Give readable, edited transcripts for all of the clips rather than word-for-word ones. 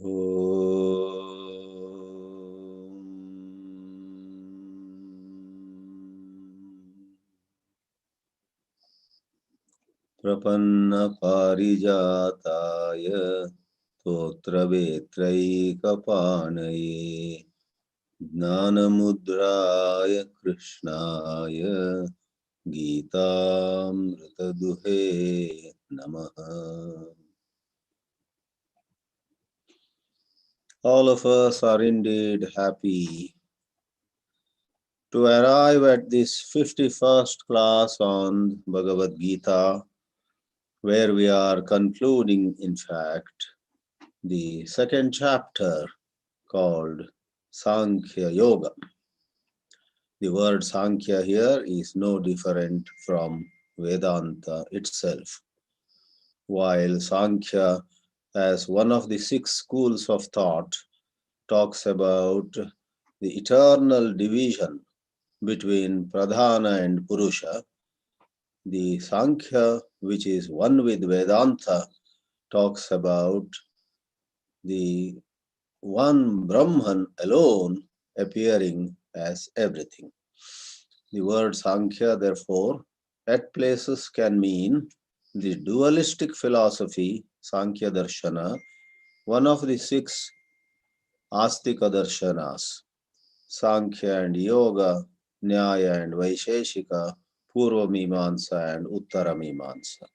प्रपन्न पारिजाताय स्तोत्रवेत्रैकपाणये ज्ञानमुद्राय कृष्णाय गीतामृतदुहे नमः. All of us are indeed happy to arrive at this 51st class on Bhagavad Geetā, where we are concluding, in fact, the second chapter called Sankhya Yoga. The word Sankhya here is no different from Vedanta itself. While Sankhya, as one of the 6 schools of thought, talks about the eternal division between Pradhana and Purusha, the Sankhya, which is one with Vedanta, talks about the one Brahman alone appearing as everything. The word Sankhya, therefore, at places can mean the dualistic philosophy, Sankhya Darshana, one of the 6 Astika Darshanas, Sankhya and Yoga, Nyaya and Vaisheshika, Purva Mimamsa and Uttara Mimamsa.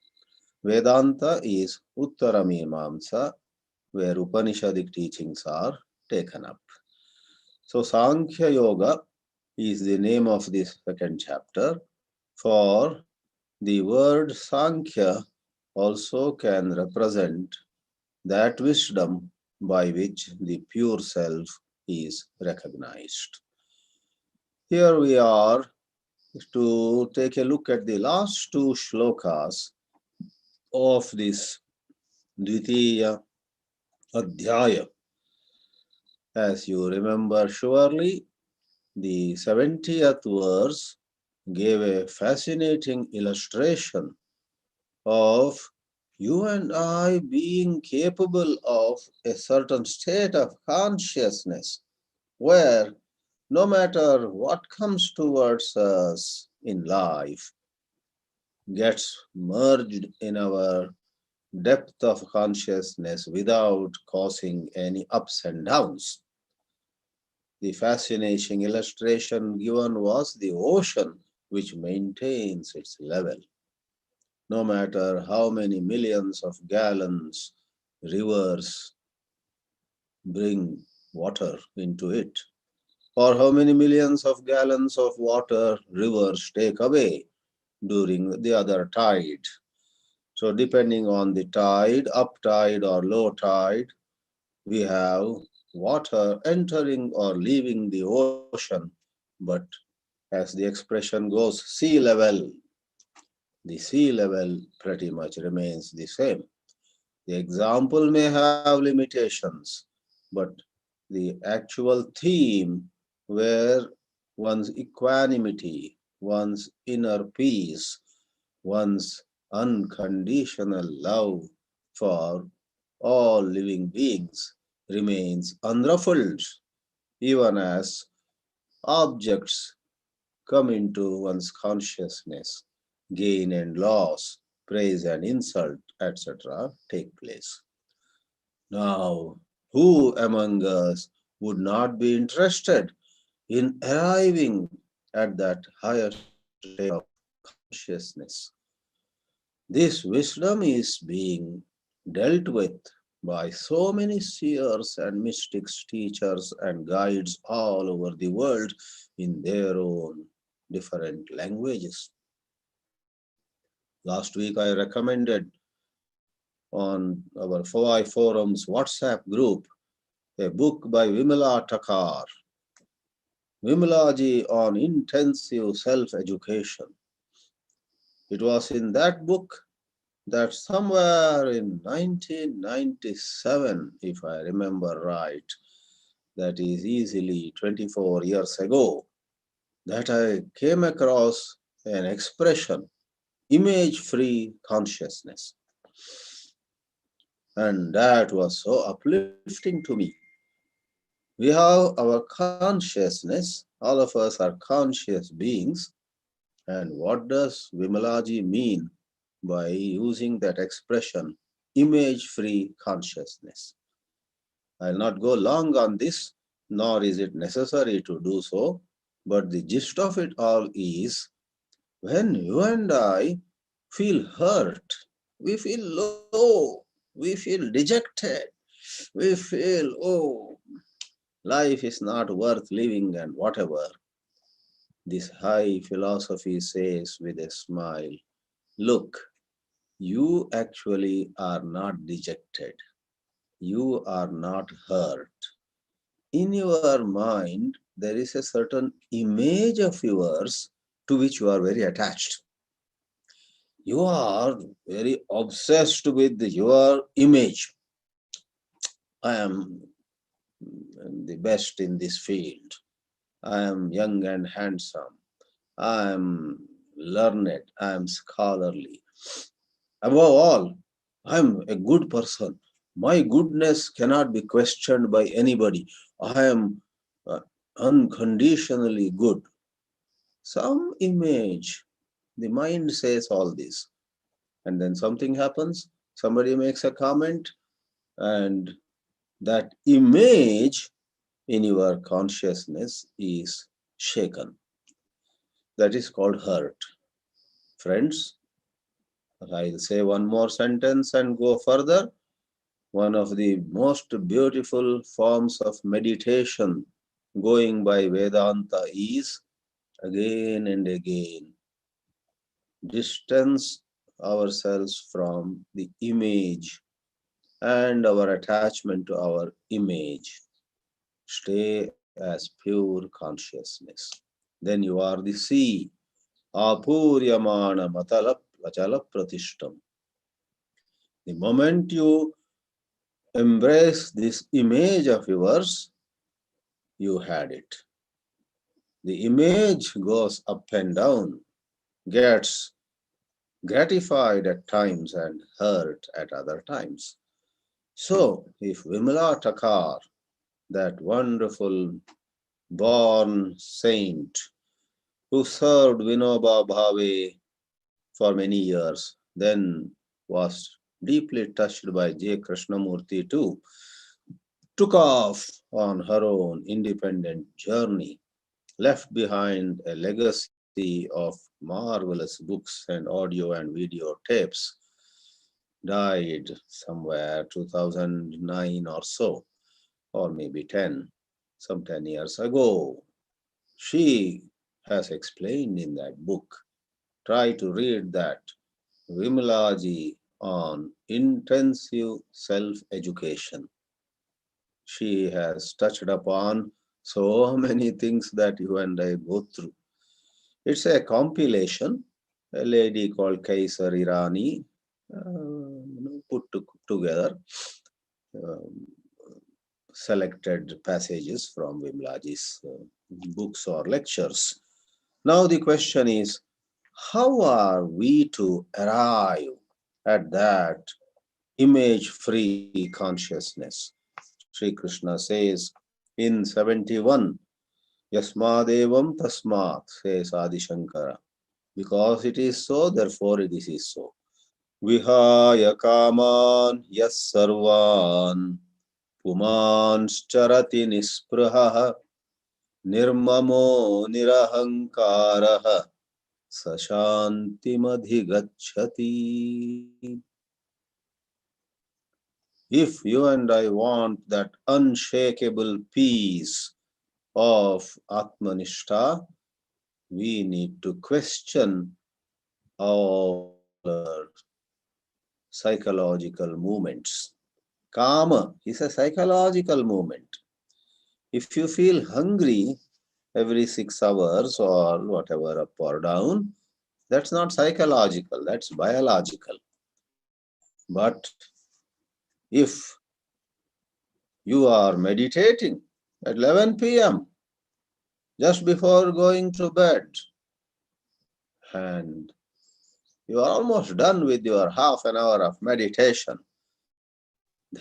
Vedanta is Uttara Mimamsa, where Upanishadic teachings are taken up. So Sankhya Yoga is the name of this second chapter, for the word Sankhya also can represent that wisdom by which the pure self is recognized. Here we are to take a look at the last 2 shlokas of this Dvitiya Adhyaya. As you remember surely, the 70th verse gave a fascinating illustration of you and I being capable of a certain state of consciousness where no matter what comes towards us in life gets merged in our depth of consciousness without causing any ups and downs. The fascinating illustration given was the ocean, which maintains its level. No matter how many millions of gallons rivers bring water into it, or how many millions of gallons of water rivers take away during the other tide. So depending on the tide, up tide or low tide, we have water entering or leaving the ocean, but as the expression goes, sea level, the sea level pretty much remains the same. The example may have limitations, but the actual theme where one's equanimity, one's inner peace, one's unconditional love for all living beings remains unruffled, even as objects come into one's consciousness, gain and loss, praise and insult, etc. take place. Now, who among us would not be interested in arriving at that higher state of consciousness? This wisdom is being dealt with by so many seers and mystics, teachers and guides all over the world in their own different languages. Last week I recommended on our Fawai Forum's WhatsApp group a book by Vimala Thakar, Vimalaji on intensive self-education. It was in that book that somewhere in 1997, if I remember right, that is easily 24 years ago, that I came across an expression, image-free consciousness. And that was so uplifting to me. We have our consciousness, all of us are conscious beings. And what does Vimalaji mean by using that expression, image free consciousness? I'll not go long on this, nor is it necessary to do so, but the gist of it all is when you and I feel hurt, we feel low, we feel dejected, we feel, oh, life is not worth living and whatever. This high philosophy says with a smile, look, you actually are not dejected. You are not hurt. In your mind, there is a certain image of yours to which you are very attached. You are very obsessed with your image. I am the best in this field. I am young and handsome. I am learned. I am scholarly. Above all, I am a good person. My goodness cannot be questioned by anybody. I am uh, unconditionally good. Some image, the mind says all this. And then something happens, somebody makes a comment, and that image in your consciousness is shaken. That is called hurt. Friends, I'll say one more sentence and go further. One of the most beautiful forms of meditation going by Vedanta is again and again distance ourselves from the image and our attachment to our image. Stay as pure consciousness. Then you are the sea. Apuryamana matala achala pratishtam. The moment you embrace this image of yours, you had it. The image goes up and down, gets gratified at times and hurt at other times. So, if Vimala Thakar, that wonderful born saint who served Vinoba Bhave for many years, then was deeply touched by J. Krishnamurti too, took off on her own independent journey, left behind a legacy of marvelous books and audio and video tapes, died somewhere 2009 or so, or maybe 10, some 10 years ago. She has explained in that book. Try to read that. Vimalaji on intensive self-education. She has touched upon so many things that you and I go through. It's a compilation. A lady called Kaisar Irani put together um, selected passages from Vimalaji's books or lectures. Now the question is, how are we to arrive at that image-free consciousness? Sri Krishna says in 71, Yasmadevam Tasmat, says Adi Shankara. Because it is so, therefore this is so. Vihaya kaman yas sarvan pumanscharati nispraha nirmamo nirahankaraha sashantimadhigacchati. If you and I want that unshakable peace of Atmanishta, we need to question all psychological movements. Kama is a psychological movement. If you feel hungry every 6 hours or whatever, up or down, that's not psychological, that's biological. But if you are meditating at 11 p.m., just before going to bed, and you are almost done with your half an hour of meditation,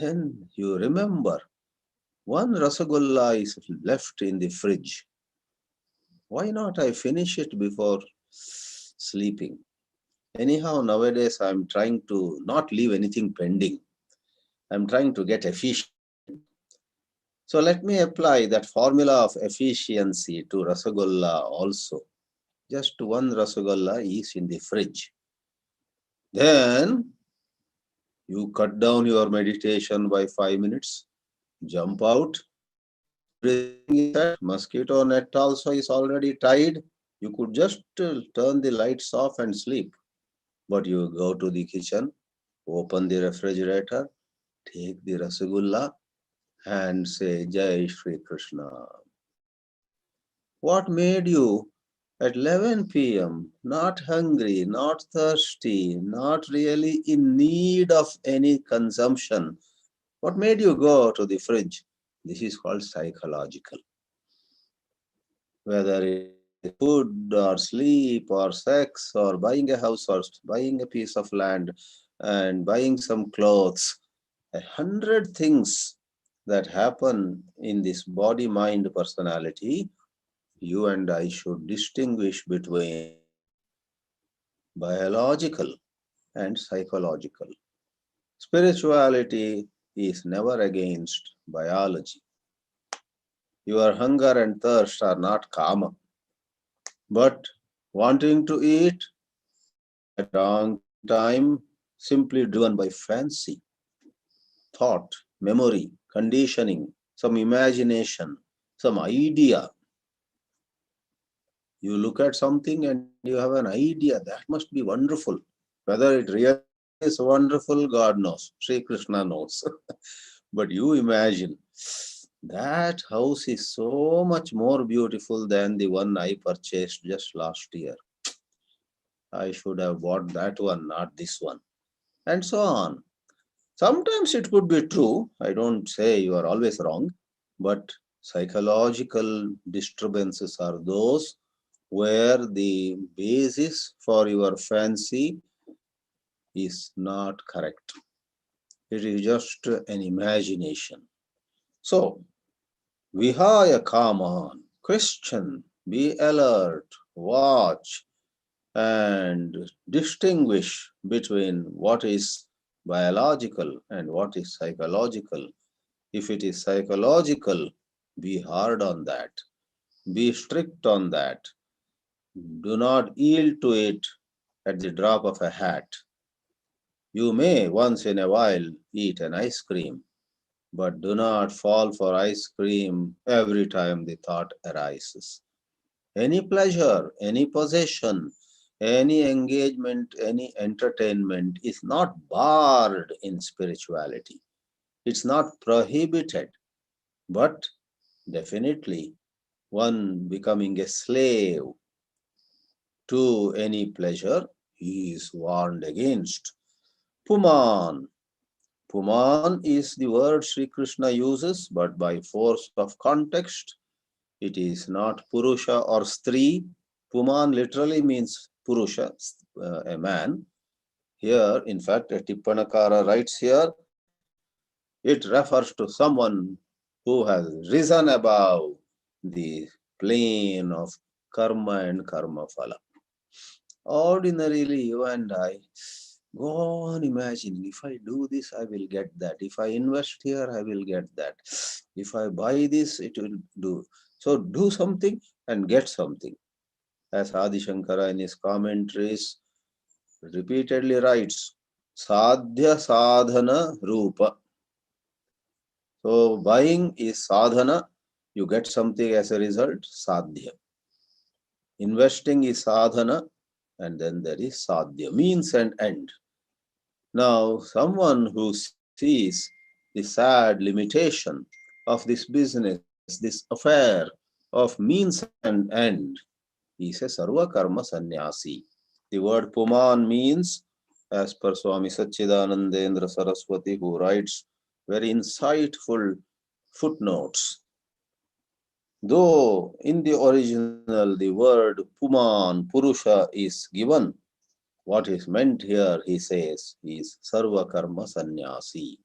Then you remember one Rasagulla is left in the fridge. Why not I finish it before sleeping? Anyhow, nowadays I'm trying to not leave anything pending. I'm trying to get efficient. So let me apply that formula of efficiency to Rasagulla also. Just one Rasagulla is in the fridge. Then you cut down your meditation by 5 minutes, jump out, everything is set, mosquito net also is already tied. You could just turn the lights off and sleep. But you go to the kitchen, open the refrigerator, take the Rasagulla and say, Jai Shri Krishna. What made you at 11 p.m. not hungry, not thirsty, not really in need of any consumption? What made you go to the fridge? This is called psychological. Whether it is food or sleep or sex or buying a house or buying a piece of land and buying some clothes, 100 things that happen in this body, mind, personality, you and I should distinguish between biological and psychological. Spirituality is never against biology. Your hunger and thirst are not kama, but wanting to eat at wrong time, simply driven by fancy, thought, memory, conditioning, some imagination, some idea. You look at something and you have an idea, that must be wonderful. Whether it really is wonderful, God knows. Sri Krishna knows. But you imagine, that house is so much more beautiful than the one I purchased just last year. I should have bought that one, not this one. And so on. Sometimes it could be true. I don't say you are always wrong. But psychological disturbances are those where the basis for your fancy is not correct. It is just an imagination. So, Vihaya Kaman, question, be alert, watch, and distinguish between what is biological and what is psychological. If it is psychological, be hard on that, be strict on that. Do not yield to it at the drop of a hat. You may once in a while eat an ice cream, but do not fall for ice cream every time the thought arises. Any pleasure, any possession, any engagement, any entertainment is not barred in spirituality. It's not prohibited, but definitely one becoming a slave to any pleasure is warned against. Puman. Puman is the word Sri Krishna uses, but by force of context, it is not Purusha or Stri. Puman literally means Purusha, a man. Here, in fact, a Tippanakara writes here, it refers to someone who has risen above the plane of karma and karma phala. Ordinarily, you and I go on imagining, if I do this, I will get that. If I invest here, I will get that. If I buy this, it will do. So do something and get something. As Adi Shankara in his commentaries repeatedly writes, Sadhya sadhana rupa. So buying is sadhana, you get something as a result, sadhya. Investing is sadhana, and then there is sadhya, means and end. Now, someone who sees the sad limitation of this business, this affair of means and end, he is a sarva karma sannyasi. The word puman means, as per Swami Satchidanandendra Saraswati, who writes very insightful footnotes. Though in the original the word puman, purusha, is given, what is meant here, he says, is sarva karma sannyasi.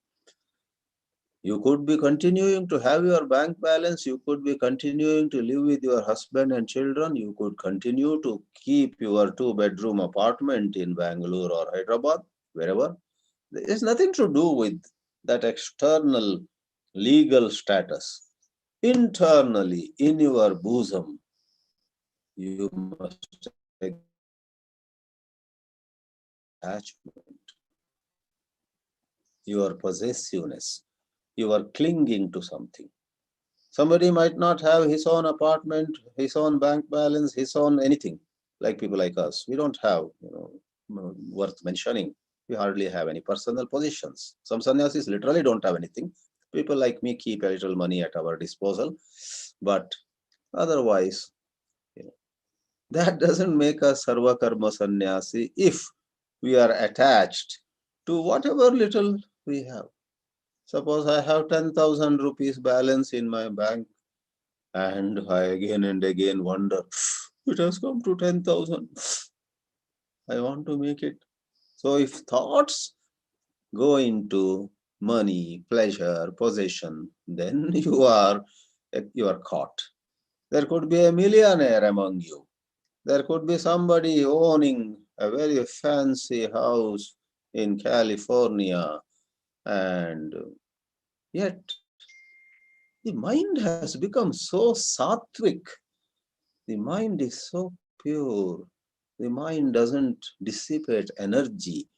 You could be continuing to have your bank balance, you could be continuing to live with your husband and children, you could continue to keep your two-bedroom apartment in Bangalore or Hyderabad, wherever. There is nothing to do with that external legal status. Internally, in your bosom, you must attachment, your possessiveness, you are clinging to something. Somebody might not have his own apartment, his own bank balance, his own anything, like people like us. We don't have, worth mentioning. We hardly have any personal possessions. Some sannyasis literally don't have anything. People like me keep a little money at our disposal, but otherwise, that doesn't make us sarva karma sannyasi if we are attached to whatever little we have. Suppose I have 10,000 rupees balance in my bank, and I again and again wonder, it has come to 10,000. I want to make it. So if thoughts go into money, pleasure, possession, then you are caught. There could be a millionaire among you. There could be somebody owning a very fancy house in California, and yet the mind has become so sattvic. The mind is so pure. The mind doesn't dissipate energy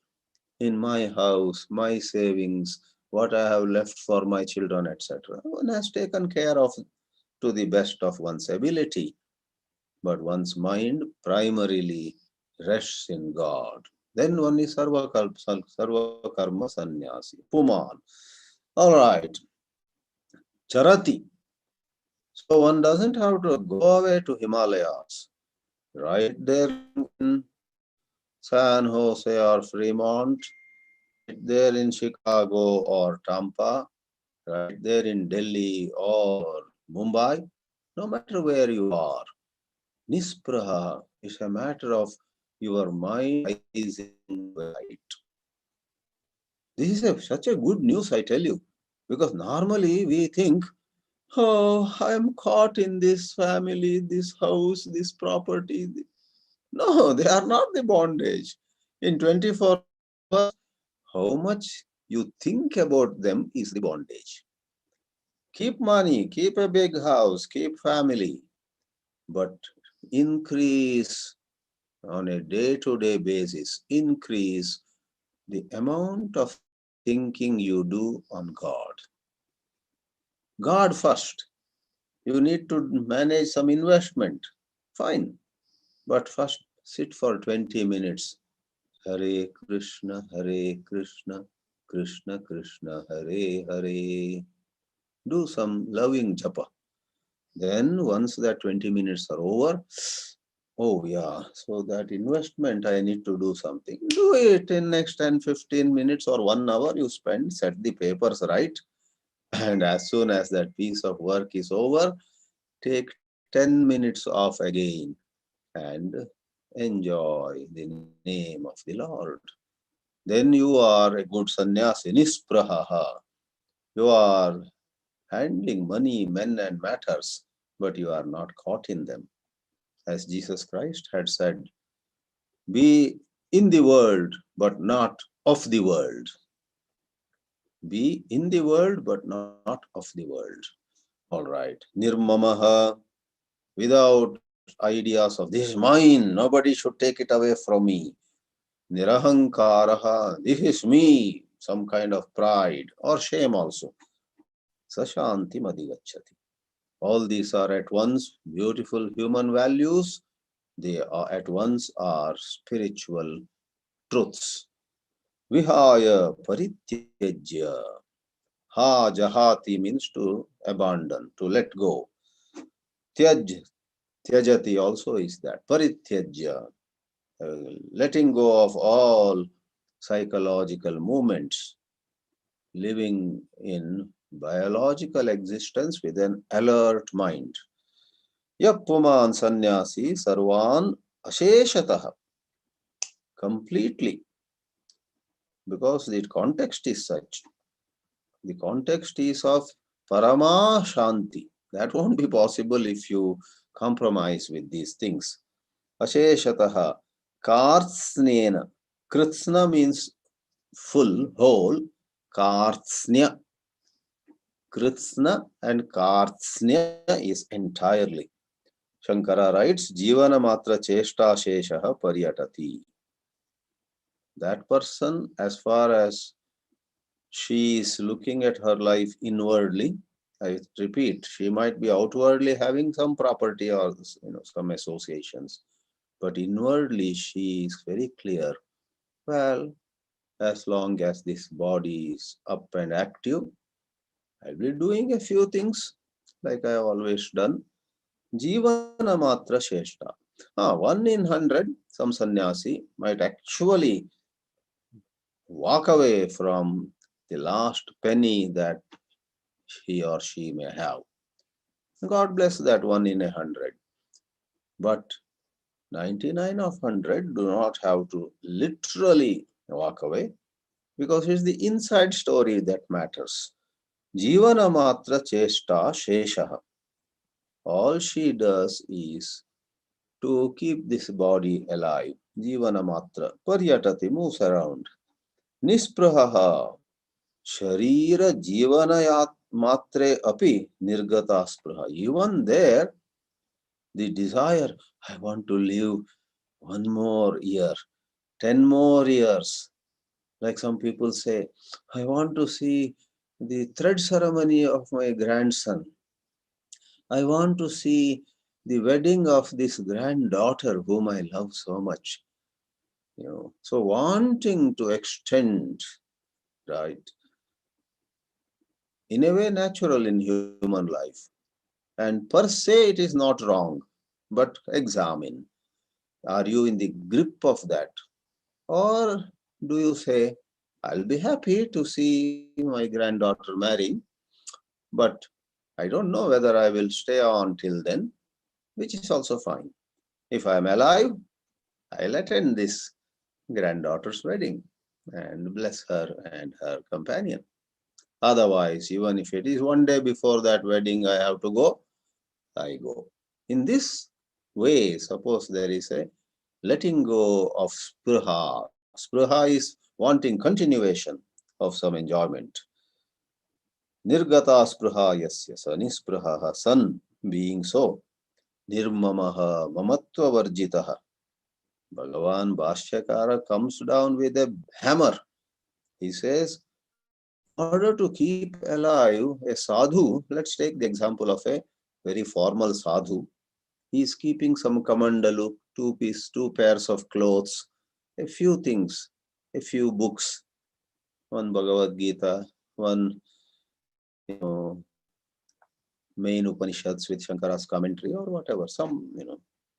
in my house, my savings, what I have left for my children, etc. One has taken care of to the best of one's ability, but one's mind primarily rests in God. Then one is sarva karma sannyasi, puman. All right, charati. So one doesn't have to go away to Himalayas. Right there in San Jose or Fremont, right there in Chicago or Tampa, right there in Delhi or Mumbai, no matter where you are, nispraha is a matter of your mind rising light. This is such a good news, I tell you, because normally we think, oh, I am caught in this family, this house, this property. No, they are not the bondage. In 24 hours, how much you think about them is the bondage. Keep money, keep a big house, keep family, but increase on a day-to-day basis, increase the amount of thinking you do on God. God first. You need to manage some investment. Fine. But first sit for 20 minutes. Hare Krishna, Hare Krishna, Krishna Krishna, Hare Hare. Do some loving japa. Then once that 20 minutes are over, oh yeah, so that investment I need to do something. Do it in next 10, 15 minutes or 1 hour you spend, set the papers right. And as soon as that piece of work is over, take 10 minutes off again and enjoy the name of the Lord. Then you are a good sannyasi, nispraha. You are handling money, men and matters, but you are not caught in them. As Jesus Christ had said, be in the world, but not of the world. Be in the world, but not of the world. All right. Nirmamaha, without ideas of this is mine, nobody should take it away from me. Nirahankaraha, this is me, some kind of pride or shame also. Sashanti madhigacchati. All these are at once beautiful human values. They are at once are spiritual truths. Vihaya parityajya. Ha jahati means to abandon, to let go. Tyaj, tyajati also is that. Parityajya, letting go of all psychological movements, living in biological existence with an alert mind. Yappuman sannyasi sarvan asheshataha. Completely. Because the context is such. The context is of Parama Shanti. That won't be possible if you compromise with these things. Asheshataha Kartsnena. Kritsna means full, whole. Kartsnya. Kritsna and Kartsnya is entirely. Shankara writes, Jivana matra cheshta sheshaha paryatati. That person, as far as she is looking at her life inwardly, I repeat, she might be outwardly having some property or some associations, but inwardly she is very clear. Well, as long as this body is up and active, I'll be doing a few things like I always done. Jivana matra sheshta. 1 in 100, some sannyasi might actually walk away from the last penny that he or she may have. God bless that 1 in 100. But 99 of 100 do not have to literally walk away, because it's the inside story that matters. Jivana matra cheshta sheshaha. All she does is to keep this body alive. Jivana matra. Paryatati, moves around. Nispraha. Sharira jivana matre api nirgata spraha. Even there, the desire, I want to live 1 more year, 10 more years. Like some people say, I want to see the thread ceremony of my grandson. I want to see the wedding of this granddaughter whom I love so much. So wanting to extend, right, in a way natural in human life. And per se it is not wrong, but examine. Are you in the grip of that? Or do you say, I'll be happy to see my granddaughter marrying, but I don't know whether I will stay on till then, which is also fine. If I am alive, I'll attend this granddaughter's wedding and bless her and her companion. Otherwise, even if it is 1 day before that wedding I have to go, I go. In this way, suppose there is a letting go of spruha. Spruha is wanting continuation of some enjoyment. Nirgata spruha yasya sa nispruha san, being so. Nirmamaha mamatva varjitaha. Bhagavan Bhashyakara comes down with a hammer. He says, in order to keep alive a sadhu, let's take the example of a very formal sadhu. He is keeping some kamandalu, two pairs of clothes, a few things, a few books, one Bhagavad Geetā, one main Upanishads with Shankara's commentary or whatever, some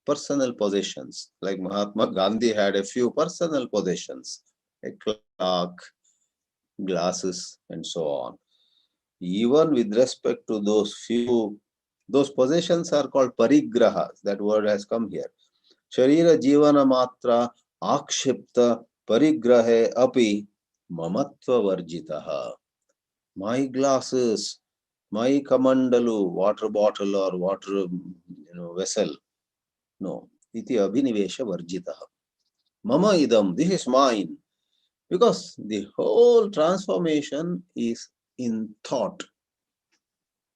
personal possessions. Like Mahatma Gandhi had a few personal possessions, a clock, glasses, and so on. Even with respect to those possessions are called parigrahas. That word has come here. Sharira jivana matra akshipta parigrahe api mamatva varjitaha. My glasses, my kamandalu, water bottle or water vessel. No. Iti abhinivesha varjitaha. Mama idam, this is mine. Because the whole transformation is in thought.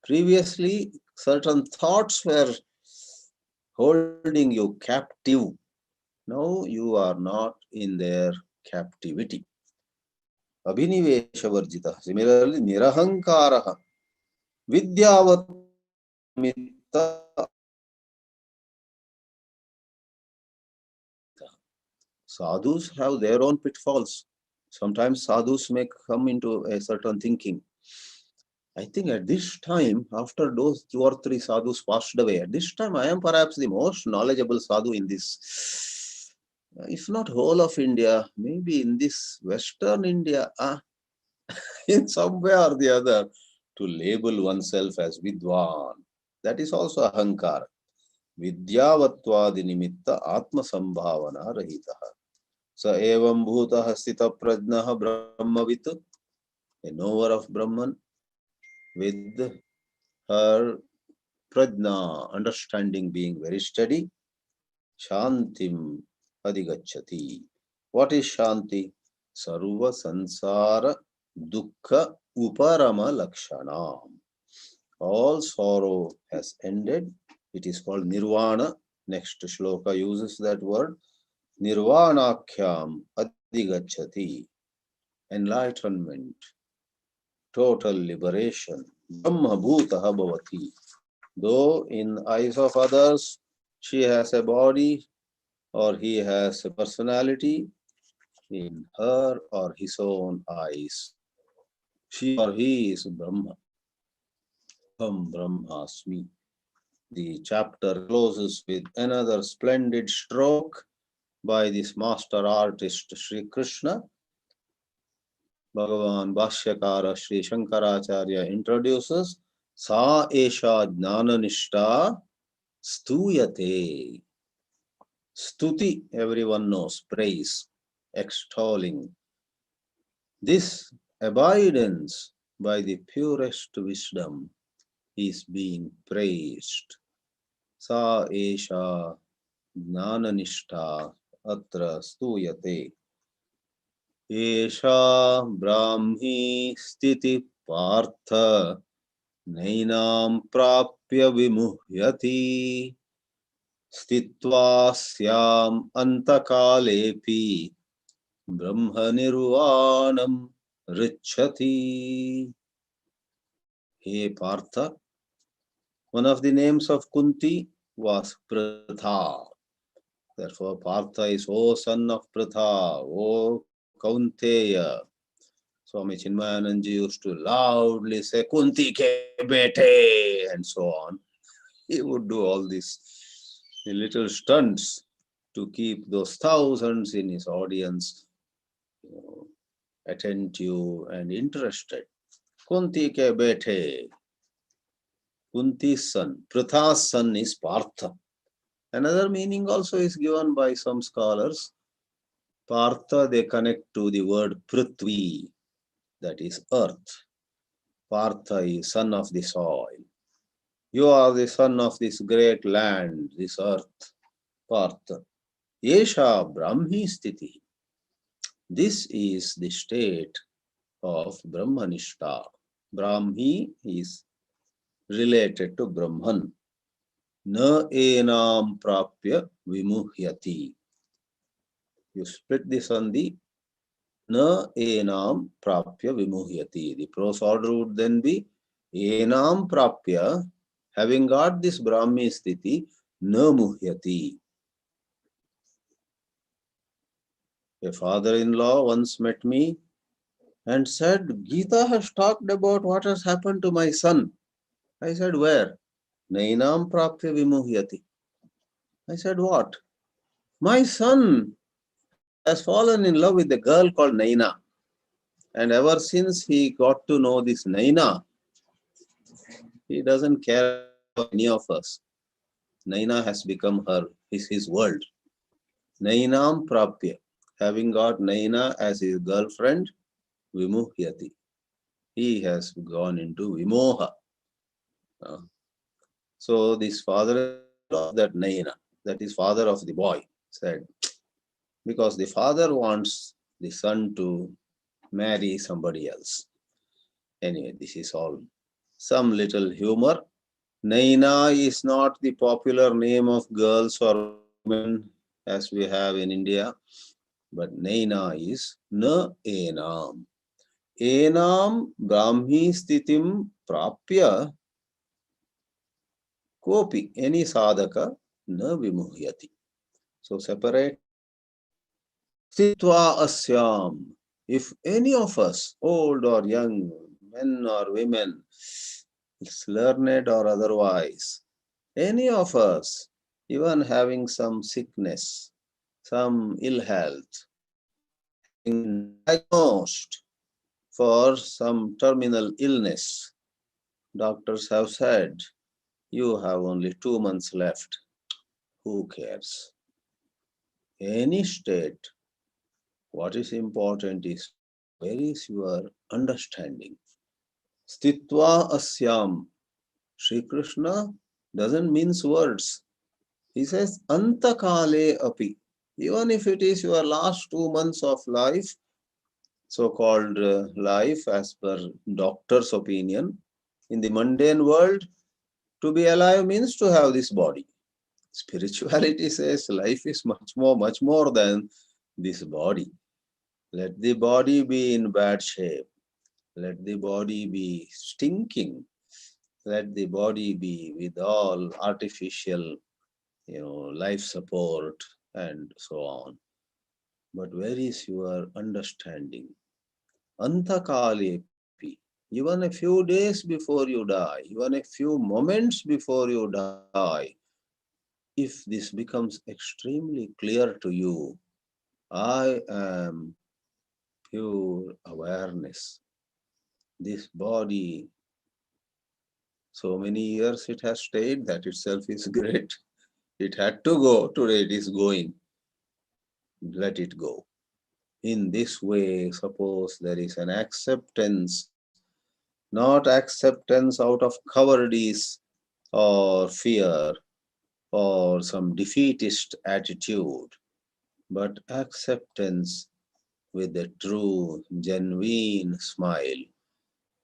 Previously, certain thoughts were holding you captive. Now you are not in their captivity. Abhinivesha varjita. Similarly, nirahankaraha. Vidyavat mitta. Sadhus have their own pitfalls. Sometimes sadhus may come into a certain thinking. I think at this time, after those 2 or 3 sadhus passed away, at this time I am perhaps the most knowledgeable sadhu in this, if not whole of India, maybe in this Western India, in some way or the other, to label oneself as Vidwan. That is also Ahankara. Vidyavattvadi nimitta atma sambhavana rahitaha. Sa evam bhutaha sthita prajnaha brahmavit. a knower of Brahman, with her prajna, understanding being very steady, Shantim Adigachati. What is Shanti? Sarva Sansara Dukkha Uparama Lakshanam. All sorrow has ended. It is called Nirvana. Next shloka uses that word. Nirvanakhyam Adigachati. Enlightenment, total liberation. Brahma Bhutaha Bhavati. Though in eyes of others she has a body or he has a personality, in her or his own eyes, she or he is Brahma. Aham Brahmasmi. The chapter closes with another splendid stroke by this master artist Sri Krishna. Bhagavan Bhashyakara Sri Shankaracharya introduces Sa Esha Jnananishta Stuyate. Stuti, everyone knows, praise, extolling. This abidance by the purest wisdom is being praised. Sa esha jnananishta atra stuyate. Esha brahmi stiti partha nainam prapya vimuhyati. Stitva syam antakalepi Brahma nirvanam richati. He Partha, one of the names of Kunti was Pritha. Therefore, Partha is, O son of Pritha, O Kaunteya. Swami Chinmayananji used to loudly say, Kunti ke bete, and so on. He would do all these little stunts to keep those thousands in his audience attentive and interested. Kunti ke bete, Kunti's son. Pritha's son is Partha. Another meaning also is given by some scholars. Partha they connect to the word Prithvi, that is earth. Partha is son of the soil. You are the son of this great land, this earth. Partha. Yesha Brahmi Sthiti. This is the state of Brahmanishta. Brahmi is related to Brahman. Na enam prapya vimuhyati. You split this on the na enam prapya vimuhyati. The prose order would then be enam prapya, having got this Brahmi sthiti, na muhyati. A father-in-law once met me and said, Geeta has talked about what has happened to my son. I said, where? Nainam prapya vimuhyati. I said, what? My son has fallen in love with a girl called Naina. And ever since he got to know this Naina, he doesn't care for any of us. Naina has become his world. Nainam prapya. Having got Naina as his girlfriend, vimuhyati. He has gone into vimoha. So this father of that Naina, that is father of the boy, said, because the father wants the son to marry somebody else. Anyway, this is all some little humor. Naina is not the popular name of girls or women as we have in India, but Naina is na enam. Enam brahmi sthitim prapya kopi, any sadhaka na vimuhyati. So separate. Stitva asyam. If any of us, old or young, men or women, learned or otherwise, any of us, even having some sickness, some ill health, having diagnosed for some terminal illness, doctors have said, you have only 2 months left. Who cares? Any state, what is important is where is your understanding. Stitva asyam. Sri Krishna doesn't mince words. He says, Antakale api. Even if it is your last 2 months of life, so-called life as per doctor's opinion, in the mundane world, to be alive means to have this body. Spirituality says life is much more than this body. Let the body be in bad shape. Let the body be stinking. Let the body be with all artificial, life support and so on. But where is your understanding? Antakalepi. Even a few days before you die, even a few moments before you die, if this becomes extremely clear to you, I am pure awareness. This body, so many years it has stayed, that itself is great. It had to go, today it is going. Let it go. In this way, suppose there is an acceptance, not acceptance out of cowardice or fear or some defeatist attitude, but acceptance with a true, genuine smile.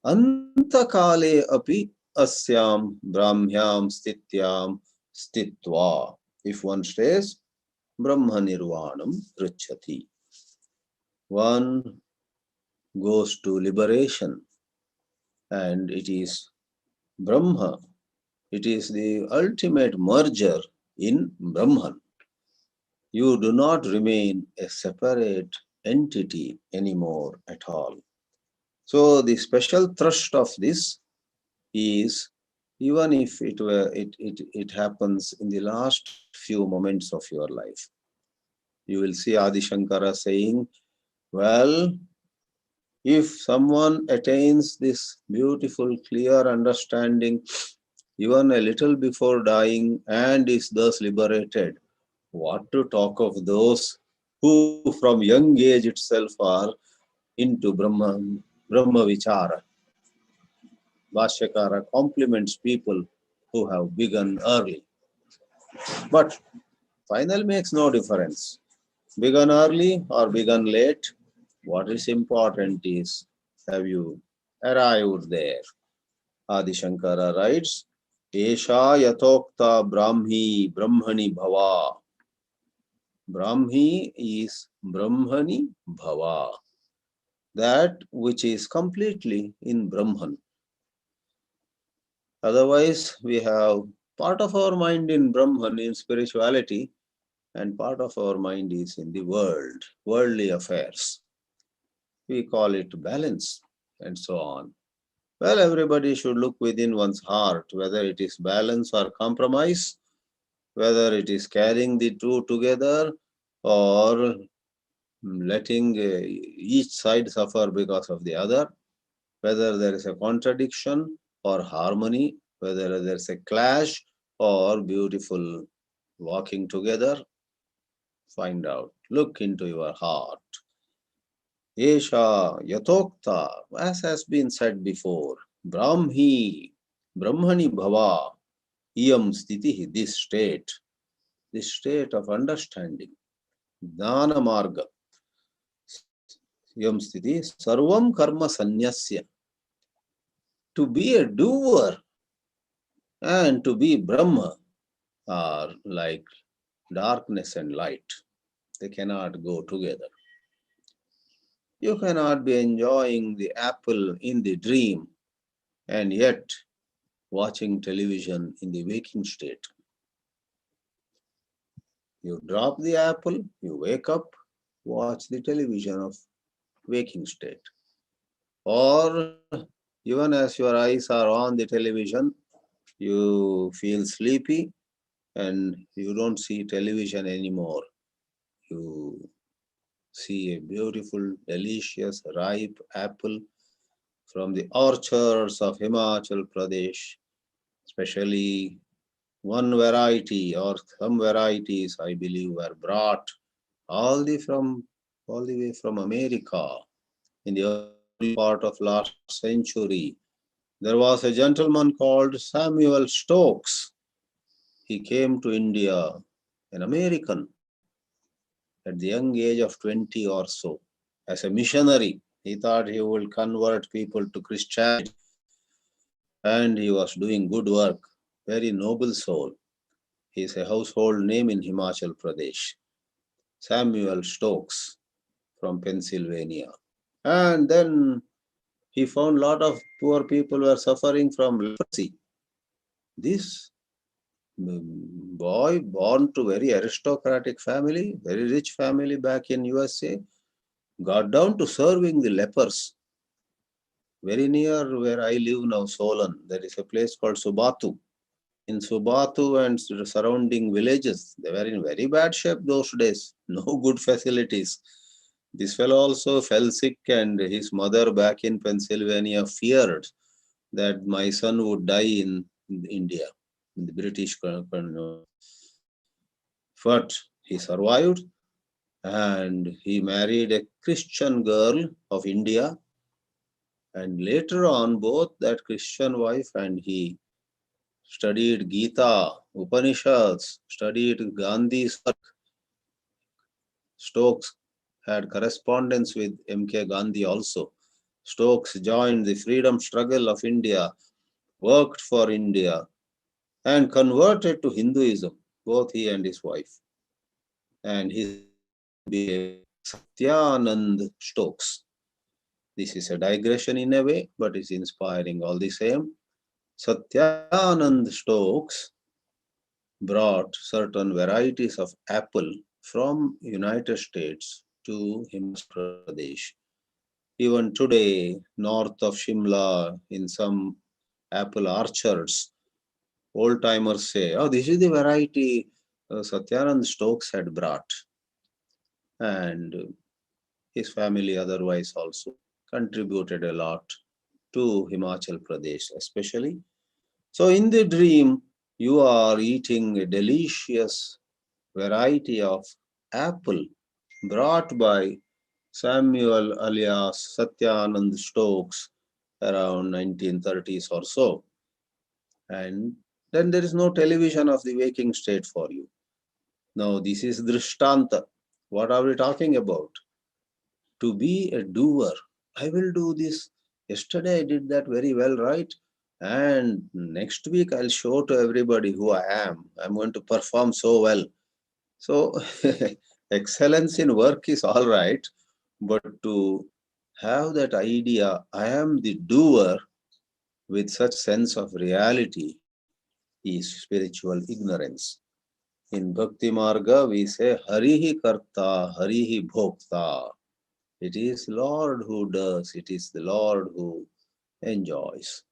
Antakale api asyam brahmyam stityam stitva. If one stays, Brahma nirvanam pruchati. One goes to liberation, and it is Brahma. It is the ultimate merger in Brahman. You do not remain a separate entity anymore at all. So the special thrust of this is, even if it happens in the last few moments of your life, you will see Adi Shankara saying, well, if someone attains this beautiful, clear understanding even a little before dying and is thus liberated, what to talk of those who from young age itself are into Brahma Vichara. Bhashyakara compliments people who have begun early. But final makes no difference. Begun early or begun late, what is important is, have you arrived there? Adi Shankara writes, Esha yatokta brahmi brahmani bhava. Brahmi is brahmani bhava. That which is completely in Brahman. Otherwise, we have part of our mind in Brahman, in spirituality, and part of our mind is in the world, worldly affairs. We call it balance and so on. Well, everybody should look within one's heart, whether it is balance or compromise, whether it is carrying the two together or letting each side suffer because of the other, whether there is a contradiction or harmony, whether there is a clash or beautiful walking together. Find out. Look into your heart. Esha yatokta, as has been said before, Brahmani bhava, iyam stiti, this state of understanding, jnana marga, iyam stiti, sarvam karma sanyasya. To be a doer and to be Brahma are like darkness and light. They cannot go together. You cannot be enjoying the apple in the dream and yet watching television in the waking state. You drop the apple, you wake up, watch the television of waking state. Or even as your eyes are on the television, you feel sleepy and you don't see television anymore. You see a beautiful, delicious, ripe apple from the orchards of Himachal Pradesh, especially one variety or some varieties, I believe, were brought all the way from America in the early 70s. part of last century, there was a gentleman called Samuel Stokes. He came to India, an American, at the young age of 20 or so, as a missionary. He thought he would convert people to Christianity, and he was doing good work. Very noble soul. He is a household name in Himachal Pradesh. Samuel Stokes from Pennsylvania. And then he found a lot of poor people were suffering from leprosy. This boy, born to very aristocratic family, very rich family back in USA, got down to serving the lepers. Very near where I live now, Solan, there is a place called Subatu. In Subatu and surrounding villages, they were in very bad shape those days. No good facilities. This fellow also fell sick, and his mother back in Pennsylvania feared that my son would die in India, in the British colony. But he survived, and he married a Christian girl of India. And later on, both that Christian wife and he studied Gita, Upanishads, studied Gandhi's work. Stokes had correspondence with M.K. Gandhi also. Stokes joined the freedom struggle of India, worked for India, and converted to Hinduism, both he and his wife. And his became Satyanand Stokes. This is a digression in a way, but it's inspiring all the same. Satyanand Stokes brought certain varieties of apple from United States to Himachal Pradesh. Even today, north of Shimla, in some apple orchards, old-timers say, oh, this is the variety Satyanand Stokes had brought. And his family otherwise also contributed a lot to Himachal Pradesh especially. So in the dream, you are eating a delicious variety of apple brought by Samuel alias Satyanand Stokes around 1930s or so. And then there is no television of the waking state for you. Now this is Drishtanta. What are we talking about? To be a doer. I will do this. Yesterday I did that very well, right? And next week I'll show to everybody who I am. I'm going to perform so well. So excellence in work is all right, but to have that idea, I am the doer with such sense of reality is spiritual ignorance. In Bhakti Marga, we say Harihi Karta, Harihi Bhokta. It is Lord who does, it is the Lord who enjoys.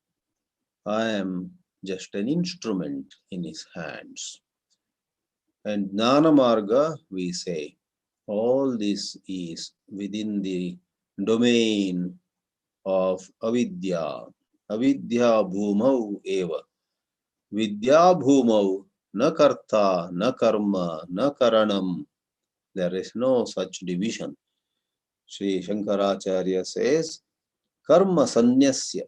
I am just an instrument in his hands. And Jnana Marga, we say, all this is within the domain of avidya. Avidya bhumau eva. Vidya bhumau na karta, na karma, na karanam. There is no such division. Sri Shankaracharya says, karma sanyasya.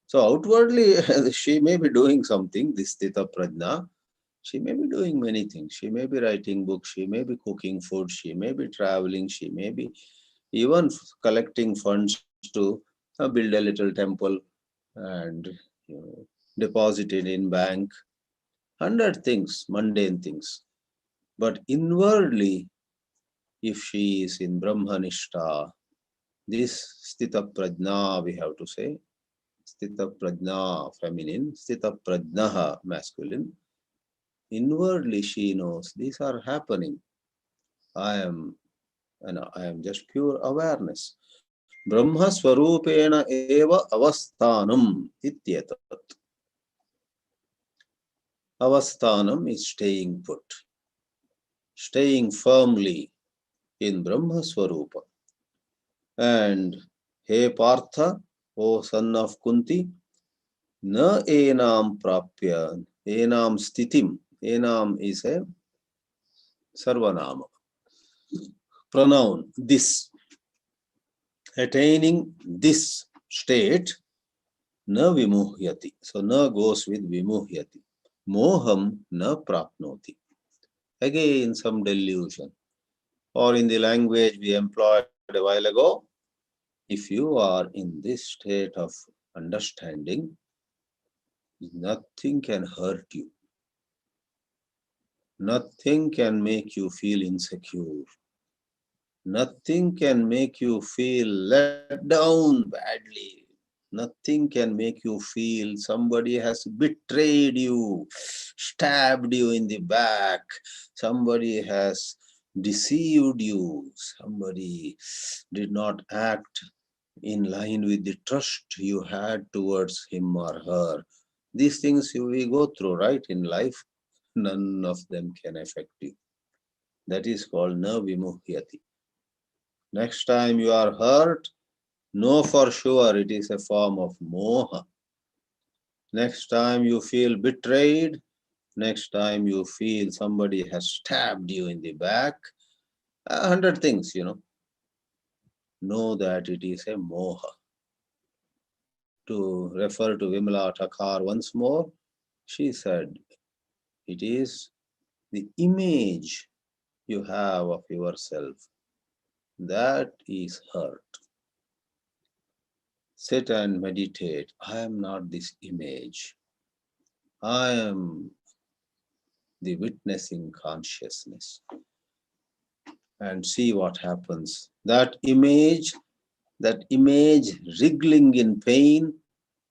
So outwardly, she may be doing something, this Stita Prajna. She may be doing many things. She may be writing books. She may be cooking food. She may be traveling. She may be even collecting funds to build a little temple and deposit it in bank. 100 things, mundane things. But inwardly, if she is in Brahmanishta, this Stita Prajna, we have to say, Stita Prajna feminine, Stita Prajnaha masculine. Inwardly she knows these are happening. I am just pure awareness. Brahma Swarupena eva avasthanam ityetat. Avasthanam is staying put, staying firmly in Brahma Swarupa. And He Partha, O son of Kunti, na enam prapya, enam stitim. Enam is a sarvanama. Pronoun, this. Attaining this state, na vimuhyati. So na goes with vimuhyati. Moham na prapnoti. Again, some delusion. Or in the language we employed a while ago, if you are in this state of understanding, nothing can hurt you. Nothing can make you feel insecure. Nothing can make you feel let down badly. Nothing can make you feel somebody has betrayed you, stabbed you in the back, somebody has deceived you, somebody did not act in line with the trust you had towards him or her. These things we go through, right, in life. None of them can affect you. That is called na vimuhyati. Next time you are hurt, know for sure it is a form of moha. Next time you feel betrayed, next time you feel somebody has stabbed you in the back, 100 things, know that it is a moha. To refer to Vimala Thakur once more, she said, it is the image you have of yourself that is hurt. Sit and meditate. I am not this image. I am the witnessing consciousness. And see what happens. That image wriggling in pain,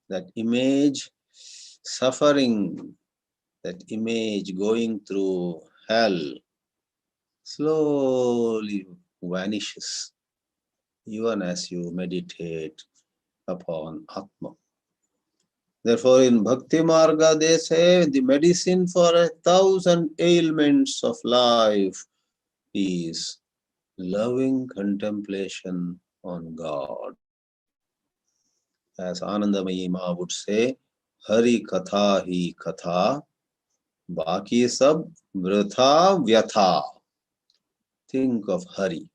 that image suffering, that image going through hell, slowly vanishes, even as you meditate upon Atma. Therefore, in Bhakti Marga, they say the medicine for 1,000 ailments of life is loving contemplation on God. As Anandamayi Ma would say, Hari Katha hi Katha, Baki sab Vritha Vyatha. Think of Hari.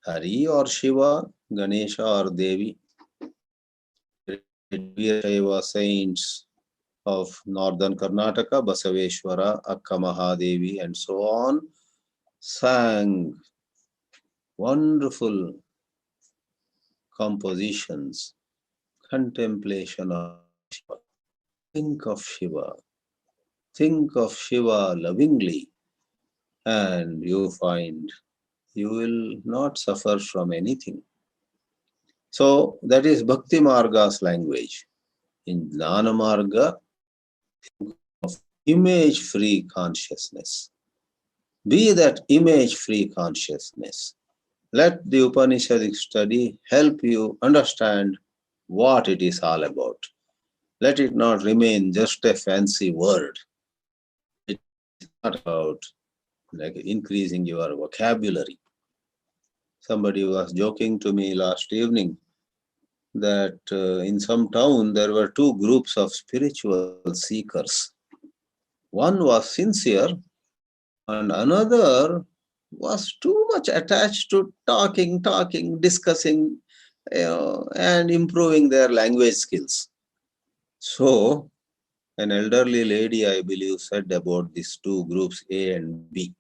Hari or Shiva, Ganesha or Devi, Shiva saints of northern Karnataka, Basaveshwara, Akka Mahadevi, and so on, sang wonderful compositions, contemplation of Shiva. Think of Shiva. Think of Shiva lovingly, and you find you will not suffer from anything. So that is Bhakti Marga's language. In Jnana Marga, of image-free consciousness. Be that image-free consciousness. Let the Upanishadic study help you understand what it is all about. Let it not remain just a fancy word. It is not about like increasing your vocabulary. Somebody was joking to me last evening that in some town there were two groups of spiritual seekers. One was sincere and another was too much attached to talking, discussing, and improving their language skills. So, an elderly lady, I believe, said about these two groups, A and B.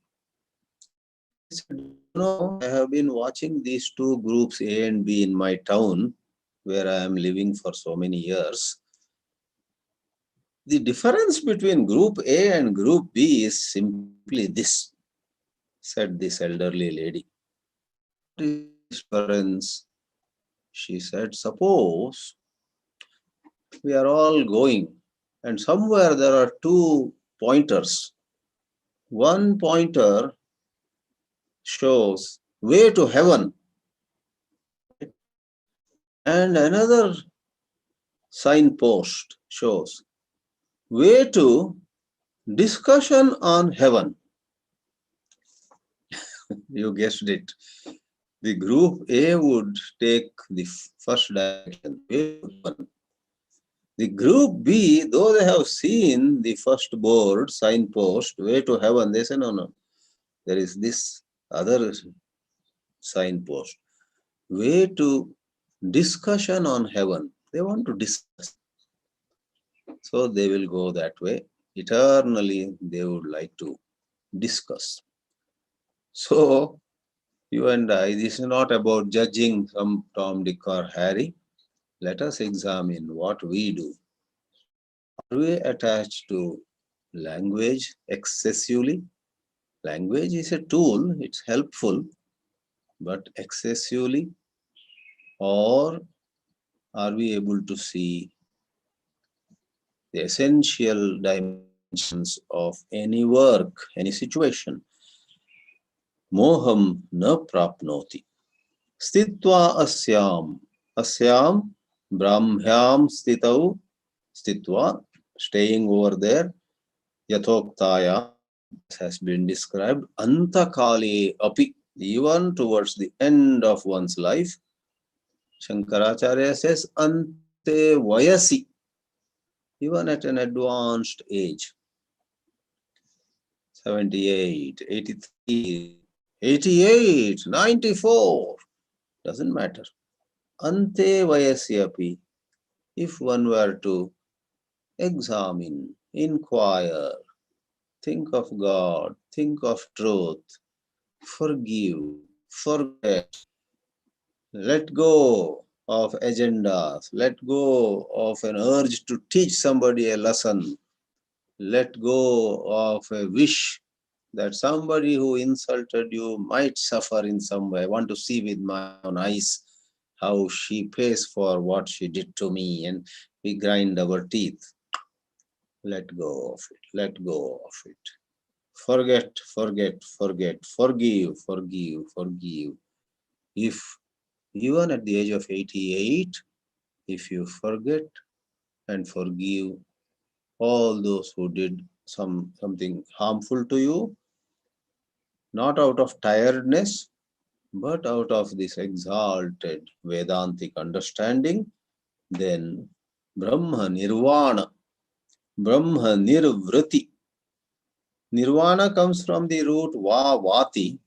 She said, I have been watching these two groups, A and B, in my town, where I am living for so many years. The difference between group A and group B is simply this, said this elderly lady. What is the difference? She said, suppose we are all going and somewhere there are two pointers. One pointer shows way to heaven and another signpost shows way to discussion on heaven. You guessed it. The group A would take the first direction, way to heaven. The group B, though they have seen the first board, signpost, way to heaven, they say, no, there is this other signpost, way to discussion on heaven. They want to discuss. So they will go that way. Eternally, they would like to discuss. So, you and I, this is not about judging some Tom, Dick, or Harry. Let us examine what we do. Are we attached to language excessively? Language is a tool, it's helpful, but excessively? Or are we able to see the essential dimensions of any work, any situation? Moham na prapnoti. Stitva asyam brahmyam stitva, staying over there, yathoktaya, has been described, antakale api, even towards the end of one's life. Shankaracharya says, ante vayasi, even at an advanced age, 78, 83, 88, 94, doesn't matter. Ante vayasi api, if one were to examine, inquire, think of God, think of truth, forgive, forget, let go of agendas, let go of an urge to teach somebody a lesson, let go of a wish that somebody who insulted you might suffer in some way. I want to see with my own eyes how she pays for what she did to me, and we grind our teeth. Let go of it, let go of it. Forget, forget, forget, forgive, forgive, forgive. If even at the age of 88, if you forget and forgive all those who did something harmful to you, not out of tiredness, but out of this exalted Vedantic understanding, then Brahma Nirvana, Brahma Nirvriti. Nirvana comes from the root va vati,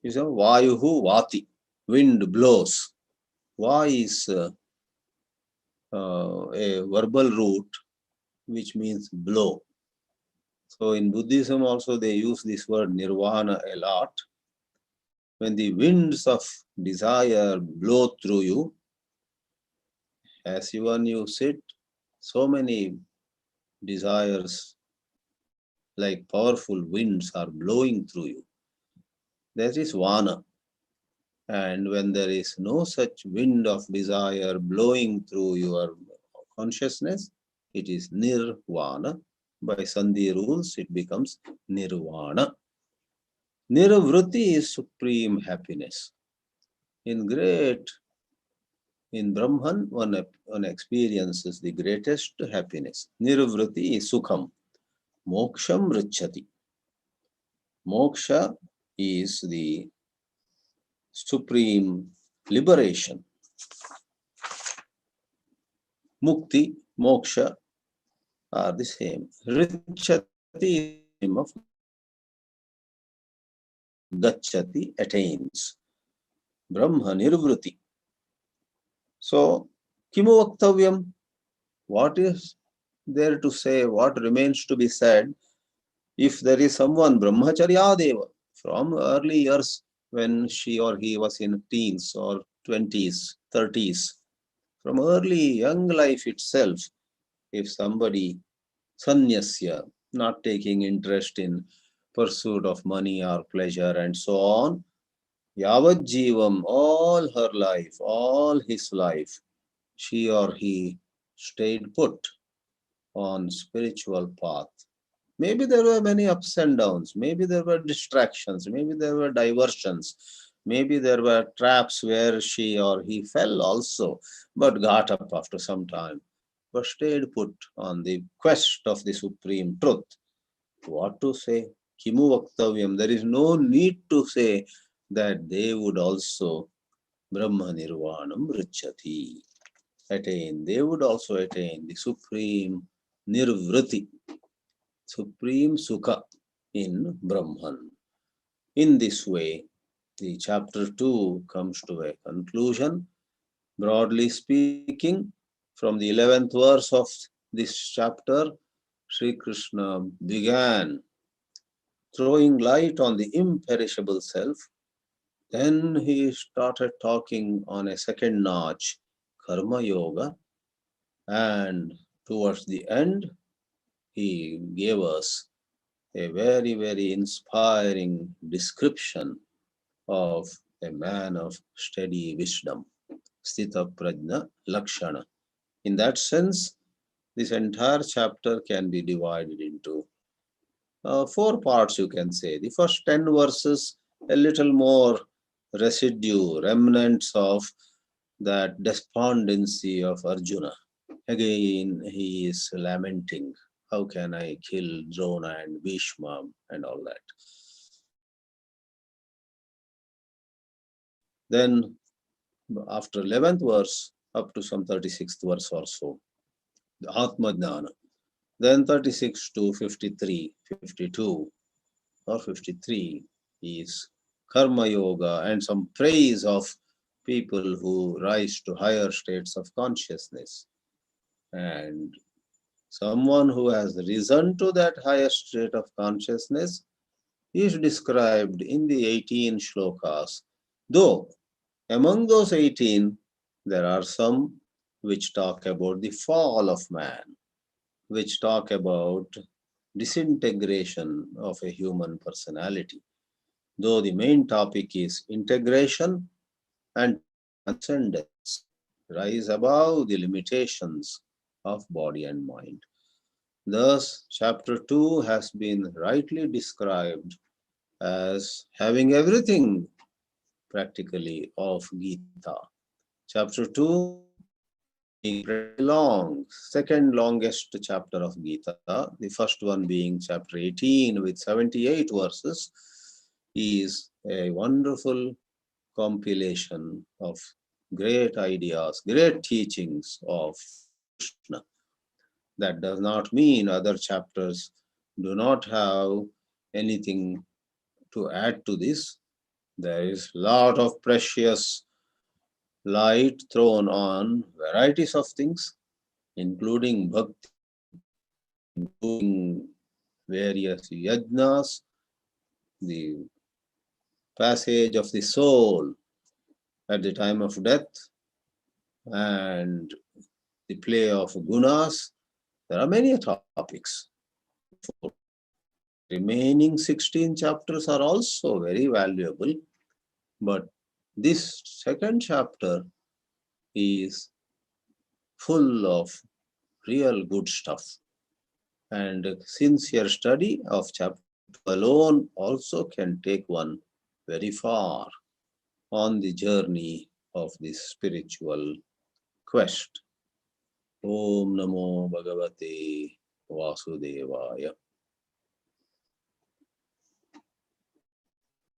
is a vayuhu vati, wind blows. Va is a verbal root which means blow. So in Buddhism also they use this word nirvana a lot. When the winds of desire blow through you, as when you sit, so many desires like powerful winds are blowing through you. That is vana. And when there is no such wind of desire blowing through your consciousness, it is nirvana. By Sandhi rules, it becomes nirvana. Nirvritti is supreme happiness. In Brahman, one experiences the greatest happiness. Nirvritti is sukham. Moksham richati. Moksha is the supreme liberation. Mukti, moksha are the same. Richati is the name of Gachati, attains. Brahma nirvriti. So, kimu vaktavyam? What is there to say? What remains to be said? If there is someone, brahmacharya deva, from early years when she or he was in teens or 20s, 30s, from early young life itself, if somebody sannyasya, not taking interest in pursuit of money or pleasure and so on, Yavad Jivam, all her life, all his life, she or he stayed put on spiritual path. Maybe there were many ups and downs, maybe there were distractions, maybe there were diversions, maybe there were traps where she or he fell also, but got up after some time, but stayed put on the quest of the supreme truth. What to say? Kimu Vaktavyam. There is no need to say that they would also Brahma Nirvanam Richati attain. They would also attain the supreme Nirvriti, supreme Sukha in Brahman. In this way, the chapter 2 comes to a conclusion. Broadly speaking, from the 11th verse of this chapter, Sri Krishna began throwing light on the imperishable self. Then he started talking on a second notch, Karma Yoga, and towards the end, he gave us a very, very inspiring description of a man of steady wisdom, Sthita Prajna Lakshana. In that sense, this entire chapter can be divided into four parts, you can say. The first 10 verses, a little more residue, remnants of that despondency of Arjuna. Again, he is lamenting, how can I kill Drona and Bhishma and all that. Then, after 11th verse, up to some 36th verse or so, the Atma Jnana. Then 36 to 53, 52 or 53 is Karma Yoga and some praise of people who rise to higher states of consciousness. And someone who has risen to that higher state of consciousness is described in the 18 shlokas. Though among those 18, there are some which talk about the fall of man, which talk about disintegration of a human personality. Though the main topic is integration and transcendence, rise above the limitations of body and mind. Thus, chapter 2 has been rightly described as having everything practically of Gita. Chapter 2 being pretty long, second longest chapter of Gita, the first one being chapter 18 with 78 verses, is a wonderful compilation of great ideas, great teachings of Krishna. That does not mean other chapters do not have anything to add to this. There is a lot of precious light thrown on varieties of things, including bhakti, including various yajnas, the passage of the soul at the time of death, and the play of gunas. There are many topics. Remaining 16 chapters are also very valuable, but this second chapter is full of real good stuff. And sincere study of chapter 2 alone also can take one very far on the journey of this spiritual quest. Om Namo Bhagavate Vasudevaya.